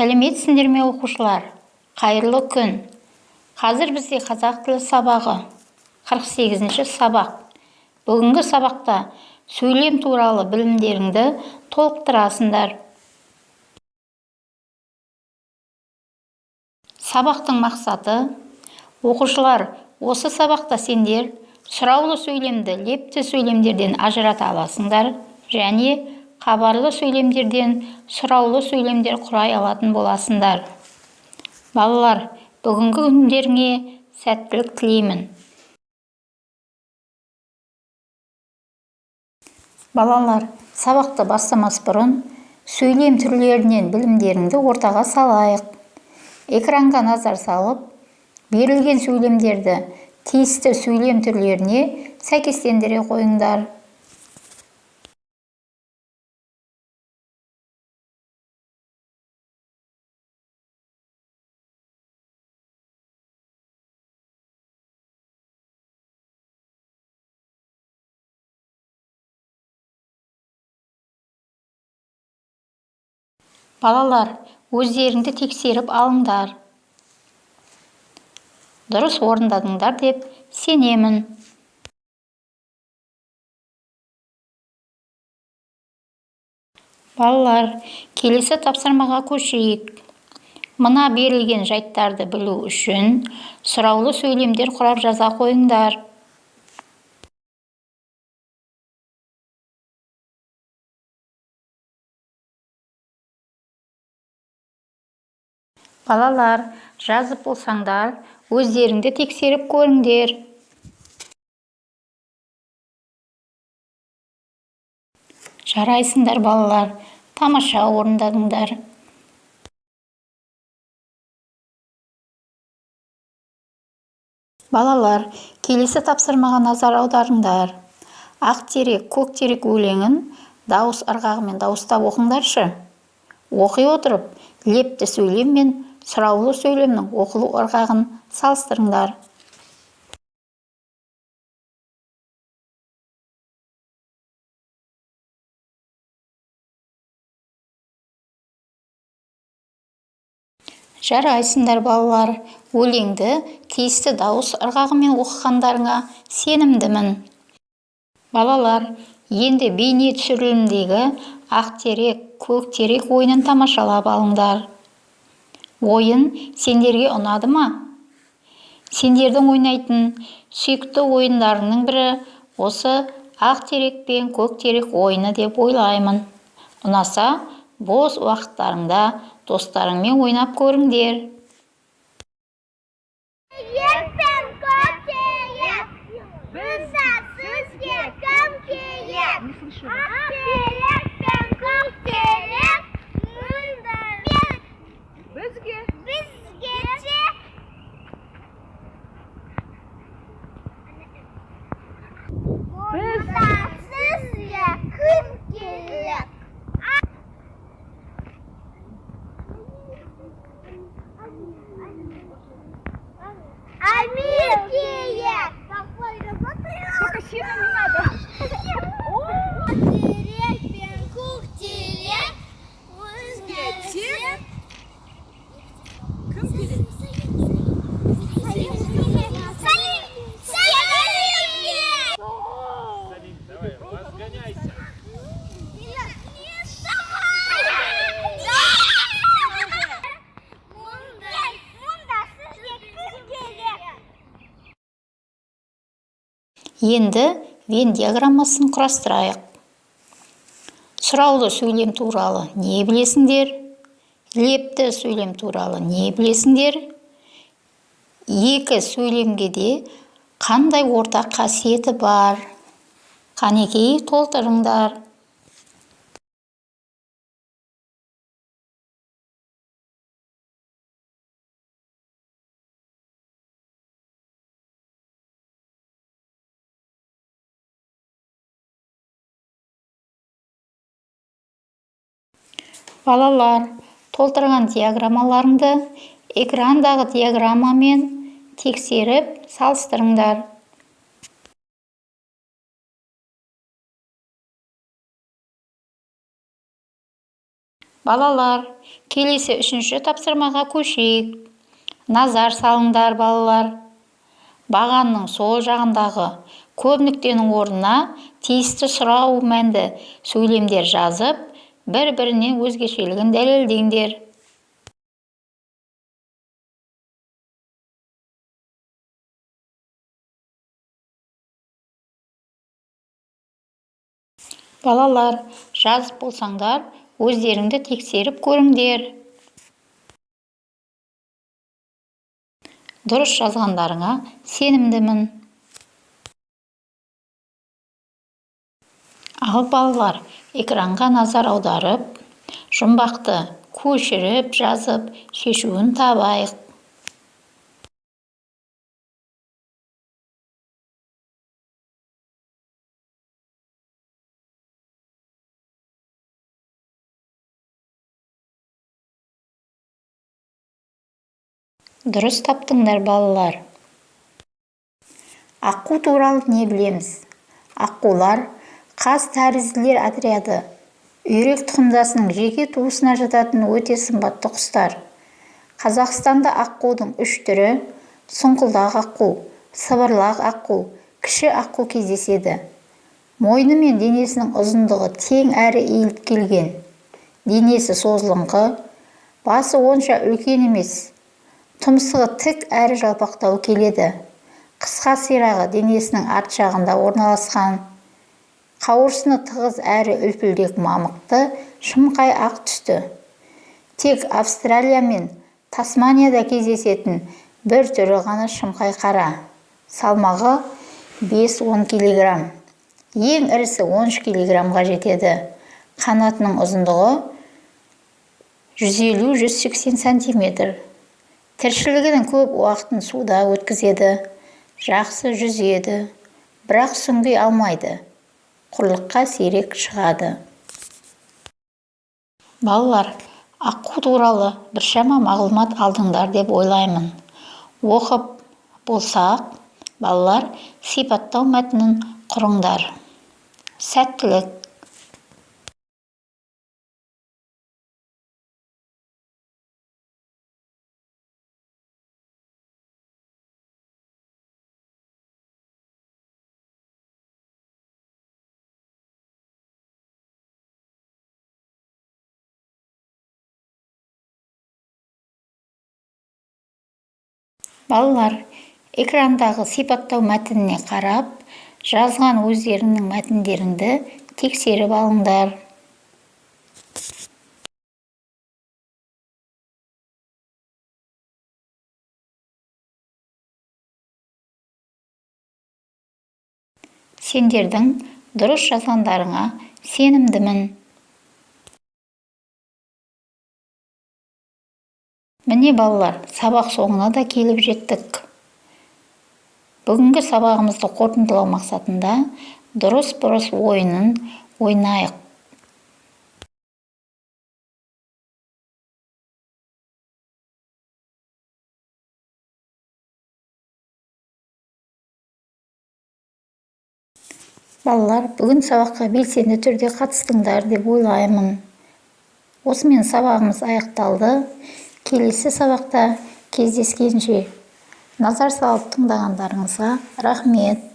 Сәлеметсіңдер ме оқушылар? Қайырлы күн. Қазір бізде қазақ тілі сабағы 48-ші сабақ. Бүгінгі сабақта сөйлем туралы білімдеріңді толықтырасыңдар. Сабақтың мақсаты: оқушылар, осы сабақта сендер сұраулы сөйлемді лепті сөйлемдерден ажырата аласыңдар және хабарлы сөйлемдерден сұраулы сөйлемдер құрай алатын боласыңдар. Балалар, бүгінгі күндеріңе сәттілік тілеймін. Балалар, сабақты бастамас бұрын сөйлем түрлерінен білімдеріңді ортаға салайық. Экранға назар салып, берілген сөйлемдерді тиісті сөйлем түрлеріне сәйкестендіре қойыңдар. Балалар, өздеріңді тексеріп алыңдар. Дұрыс орындадыңдар деп сенемін. Балалар, келесі тапсырмаға көшейік. Мына берілген жайттарды білу үшін сұраулы сөйлемдер құрап жаза қойыңдар. Балалар, жазып болсаңдар, өздеріңді тексеріп көріңдер. Жарайсыңдар балалар, тамаша орындадыңдар. Балалар, келесі тапсырмаға назар аударыңдар. Ақтерек, көктерек өлеңін дауыс ырғағымен дауыстап оқыңдаршы. Оқи отырып, лепті сөйлем мен сұраулы сөйлемнің оқылу ырғағын салыстырыңдар. Жарайсыңдар балалар, өлеңді тиісті дауыс ырғағымен оқығандарыңа сенімдімін. Балалар, енді бейне түсірілімдегі ақтерек, көктерек ойынын тамашалап алыңдар. Ойын сендерге ұнады ма? Сендердің ойнайтын сүйікті ойындарының бірі осы ақтерек пен көктерек ойыны деп ойлаймын. Ұнаса, бос уақыттарыңда достарыңмен ойнап көріңдер. Енді Вен диаграммасын құрастырайық. Сұраулы сөйлем туралы не білесіңдер? Лепті сөйлем туралы не білесіңдер? Екі сөйлемге де қандай ортақ қасиеті бар? Қанекей толтырыңдар. Балалар, толтырған диаграммаларыңды экрандағы диаграммамен тексеріп салыстырыңдар. Балалар, келесі 3-ші тапсырмаға көшейік. Назар салыңдар, балалар. Бағанның сол жағындағы көп нүктенің орнына тиісті сұрау мәнді сөйлемдер жазып, бір-біріне өзгешелігін дәлелдеңдер. Балалар, жазып болсаңдар, өздеріңді тексеріп көріңдер. Дұрыс жазғандарыңа сенімдімін. Ал балалар, экранға назар аударып, жұмбақты көшіріп жазып, шешуін табайық. Дұрыс таптыңдар, балалар. Аққу туралы не білеміз? Аққулар қаз тәрізділер отряды, үйрек тұқымдасының жеке туысына жататын өте сымбатты құстар. Қазақстанда аққудың 3 түрі: сұңқылдақ аққу, сыбырлақ аққу, кіші аққу кездеседі. Мойны мен денесінің ұзындығы тең әрі иіліп келген. Денесі созылыңқы, басы онша үлкен емес. Тұмсығы тік әрі жалпақтау келеді. Қысқа сирағы денесінің арт жағында орналасқан. Қауырсыны тығыз әрі үлпілдек мамықты, шымқай ақ түсті. Тек Австралия мен Тасманияда кездесетін бір түрі ғана шымқай қара. Салмағы 5-10 кг. Ең ірісі 13 кг-ға жетеді. Қанатының ұзындығы 150-180 см. Тіршілігінің көп уақытын суда өткізеді. Жақсы жүзеді, бірақ сүңги алмайды. Құрлыққа сирек шығады. Балалар, аққу туралы біршама мағлұмат алдыңдар деп ойлаймын. Оқып болсақ, балалар, сипаттау мәтінін құрыңдар. Сәттілік. Балалар, экрандағы сипаттау мәтініне қарап, жазған өздеріңнің мәтіндеріңді тексеріп алыңдар. Сендердің дұрыс жазғандарыңа сенімдімін. Міне балалар, сабақ соңына да келіп жеттік. Бүгінгі сабағымызды қорытындылау мақсатында дұрыс-бұрыс ойынын ойнайық. Балалар, бүгін сабаққа белсенді түрде қатыстыңдар деп ойлаймын. Осымен сабағымыз аяқталды. Келесі сабақта кездескенше. Назар салып тыңдағандарыңызға рахмет.